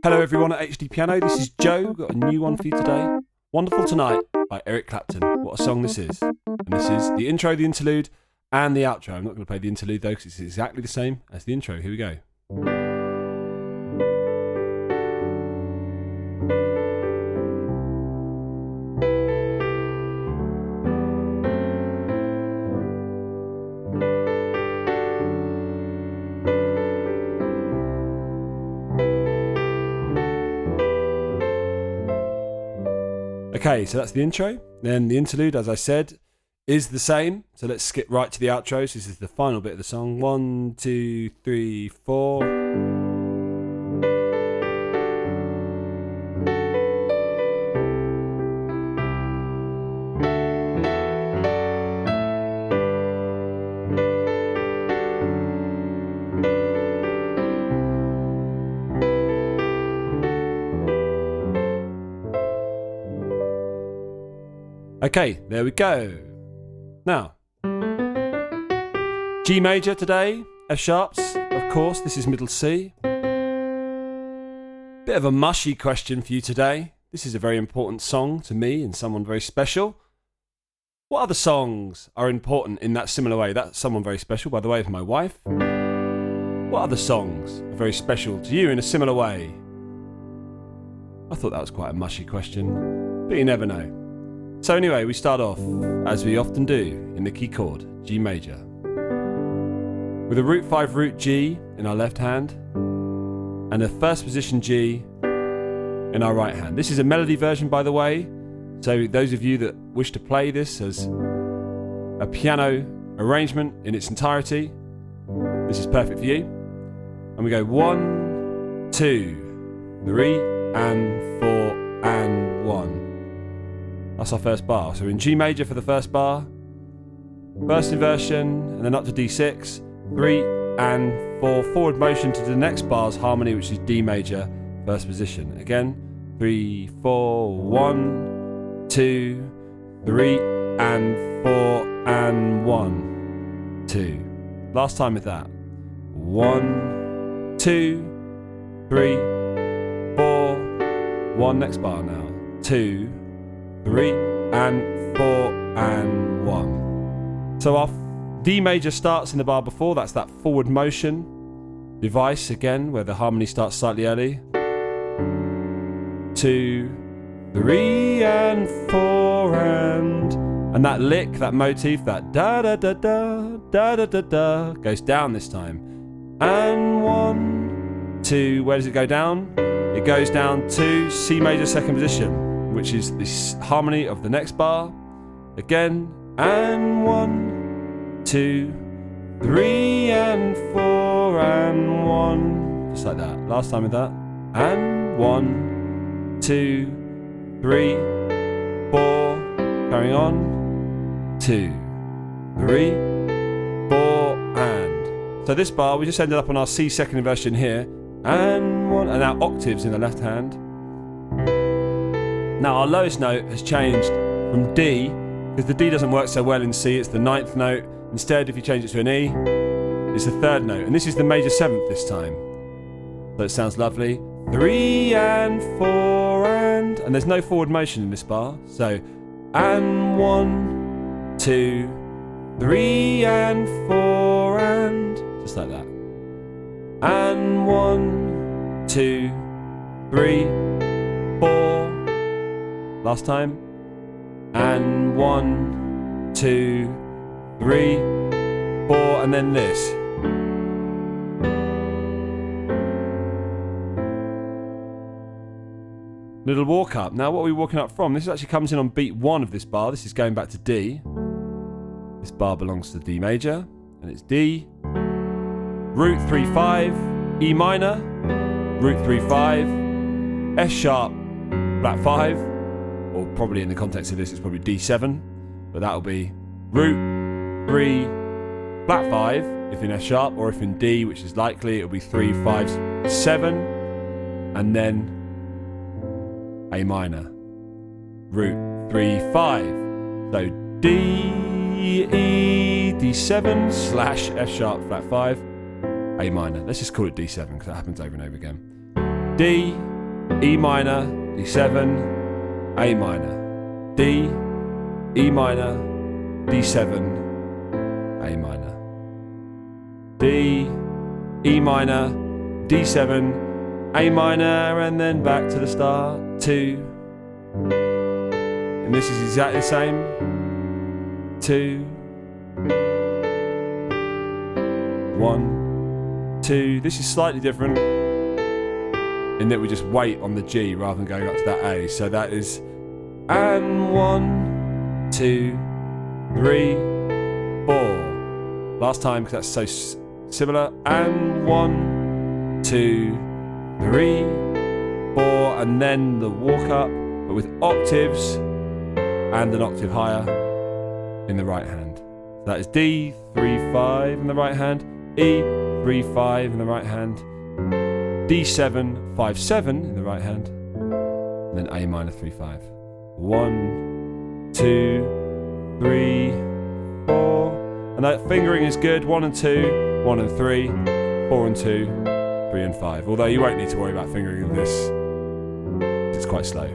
Hello everyone at HDpiano, this is Joe, got a new one for you today. Wonderful Tonight by Eric Clapton. What a song this is. And this is the intro, the interlude and the outro. I'm not going to play the interlude though because it's exactly the same as the intro. Here we go. Okay, so that's the intro. Then the interlude, as I said, is the same. So let's skip right to the outro. So this is the final bit of the song. 1, 2, 3, 4. Okay, there we go. Now, G major today, F sharps, of course, this is middle C. Bit of a mushy question for you today. This is a very important song to me and someone very special. What other songs are important in that similar way? That's someone very special, by the way, is my wife. What other songs are very special to you in a similar way? I thought that was quite a mushy question, but you never know. So anyway, we start off, as we often do, in the key chord, G major. With a root 5 root G in our left hand, and a first position G in our right hand. This is a melody version, by the way, so those of you that wish to play this as a piano arrangement in its entirety, this is perfect for you. And we go 1, 2, 3, and 4, and 1. That's our first bar. So we're in G major for the first bar, first inversion, and then up to D6, 3 and 4, forward motion to the next bar's harmony, which is D major, first position. Again, 3, 4, 1, 2, 3, and 4, and 1, 2. Last time with that. 1, 2, 3, 4, 1, next bar now. 2, 3 and 4 and 1. So our D major starts in the bar before, that's that forward motion device again, where the harmony starts slightly early. 2, 3 and 4 and that lick, that motif, that da da da da da da da da goes down this time. And 1, 2, where does it go down? It goes down to C major second position, which is the harmony of the next bar. Again, and 1, 2, 3, and 4, and 1. Just like that. Last time with that. And 1, 2, 3, 4. Carrying on. 2, 3, 4, and. So this bar, we just ended up on our C second inversion here. And 1, and now octaves in the left hand. Now our lowest note has changed from D, because the D doesn't work so well in C, it's the 9th note. Instead, if you change it to an E, it's the 3rd note. And this is the major 7th this time. So it sounds lovely. 3 and 4 and there's no forward motion in this bar. So, and 1, 2, 3 and 4 and, just like that. And 1, 2, 3, 4. Last time. And 1, 2, 3, 4, and then this. Little walk up. Now what are we walking up from? This actually comes in on beat 1 of this bar. This is going back to D. This bar belongs to D major, and it's D, root 3 5, E minor, root 3 5, S sharp, flat 5, or probably in the context of this it's probably D7, but that'll be root 3, flat 5 if in S sharp, or if in D, which is likely, it'll be 3, 5, 7, and then A minor, root 3, 5. So D, E, D7 slash F sharp, flat 5, A minor. Let's just call it D7 because that happens over and over again. D, E minor, D7, A minor, D, E minor, D7, A minor, D, E minor, D7, A minor, and then back to the start, 2. And this is exactly the same, 2, 1, 2. This is slightly different in that we just wait on the G rather than going up to that A. So that is, and 1, 2, 3, 4. Last time, because that's so similar. And 1, 2, 3, 4, and then the walk up, but with octaves and an octave higher in the right hand. So that is D, 3, 5 in the right hand, E, 3, 5 in the right hand, D7, 5, 7 in the right hand, and then A minor, 3, 5. 1, 2, 3, 4. And that fingering is good. 1 and 2, 1 and 3, 4 and 2, 3 and 5. Although you won't need to worry about fingering in this. It's quite slow.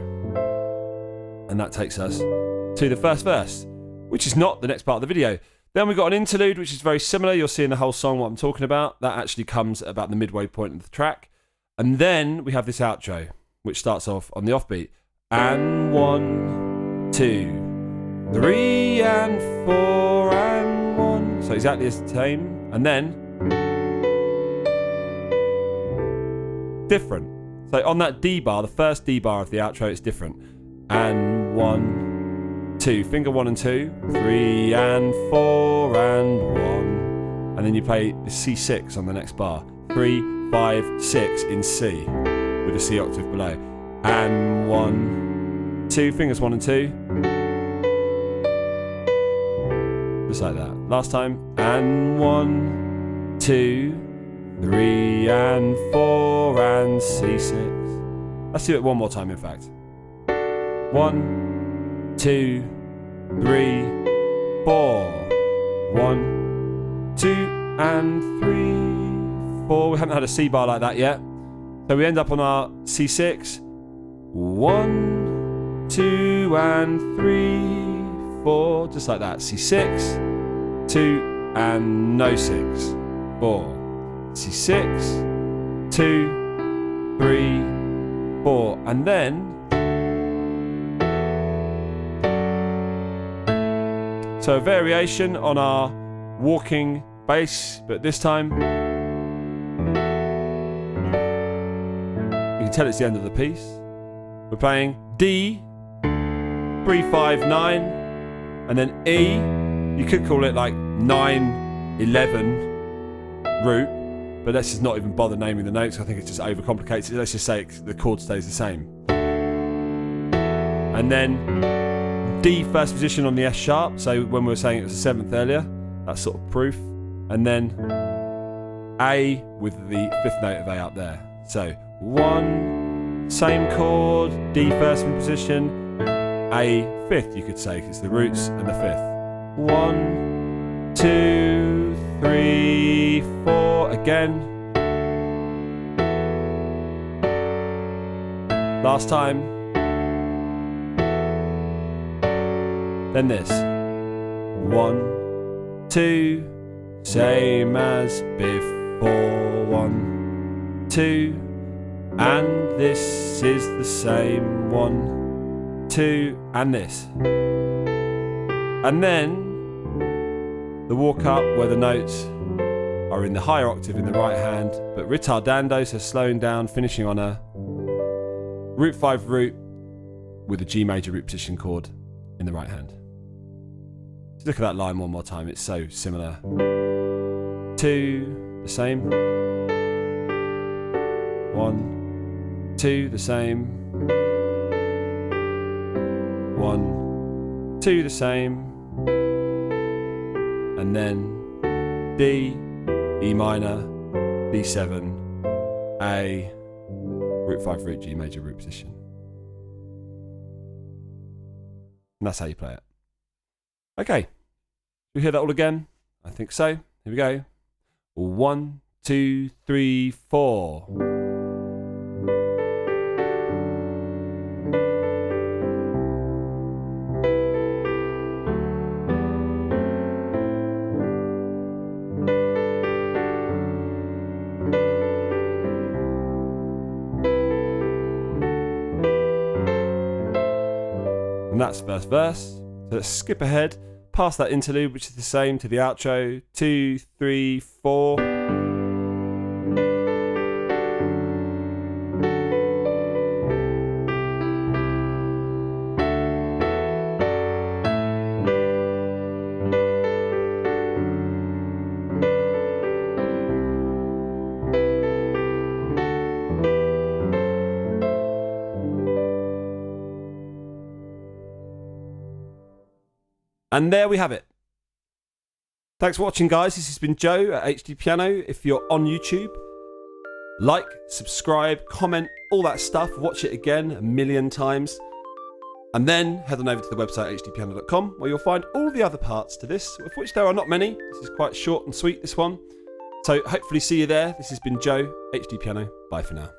And that takes us to the first verse, which is not the next part of the video. Then we've got an interlude, which is very similar. You'll see in the whole song what I'm talking about. That actually comes about the midway point of the track. And then we have this outro, which starts off on the offbeat. And 1, 2, 3, and 4, and 1. So exactly the same. And then different. So on that D bar, the first D bar of the outro, it's different. And 1, 2, finger 1 and 2, 3 and 4 and 1. And then you play the C6 on the next bar. 3, 5, 6 in C with a C octave below. And 1, 2, fingers 1 and 2. Just like that. Last time. And 1, 2, 3 and 4 and C6. Let's do it one more time, in fact. 1, 2, 3, 4. 1, 2 and 3, 4. We haven't had a C bar like that yet. So we end up on our C6. 1, 2 and 3, 4. Just like that. C6, 2 and no 6. 4. C6, 2, 3, 4. And then so a variation on our walking bass, but this time you can tell it's the end of the piece. We're playing D, 3, 5, 9, and then E. You could call it like 9, 11 root, but let's just not even bother naming the notes. I think it's just overcomplicated. Let's just say the chord stays the same. And then D first position on the F sharp, so when we were saying it was the 7th earlier, that's sort of proof. And then A with the 5th note of A up there. So 1, same chord, D first position, A 5th you could say, 'cause it's the roots and the 5th. 1, 2, 3, 4, again. Last time. Then this. 1, 2, same as before. 1, 2, and this is the same. 1, 2, and this. And then the walk up where the notes are in the higher octave in the right hand, but ritardando, so slowing down, finishing on a root 5 root with a G major root position chord in the right hand. Just look at that line one more time, it's so similar. 2, the same. 1, 2, the same. 1, 2, the same. And then D, E minor, D7, A, root 5 root G major root position. And that's how you play it. Okay, you hear that all again? I think so. Here we go. 1, 2, 3, 4. And that's first verse. So let's skip ahead past that interlude, which is the same to the outro. 2, 3, 4. And there we have it. Thanks for watching, guys. This has been Joe at HDpiano. If you're on YouTube, like, subscribe, comment, all that stuff. Watch it again 1,000,000 times. And then head on over to the website hdpiano.com, where you'll find all the other parts to this, of which there are not many. This is quite short and sweet, this one. So hopefully see you there. This has been Joe, HDpiano. Bye for now.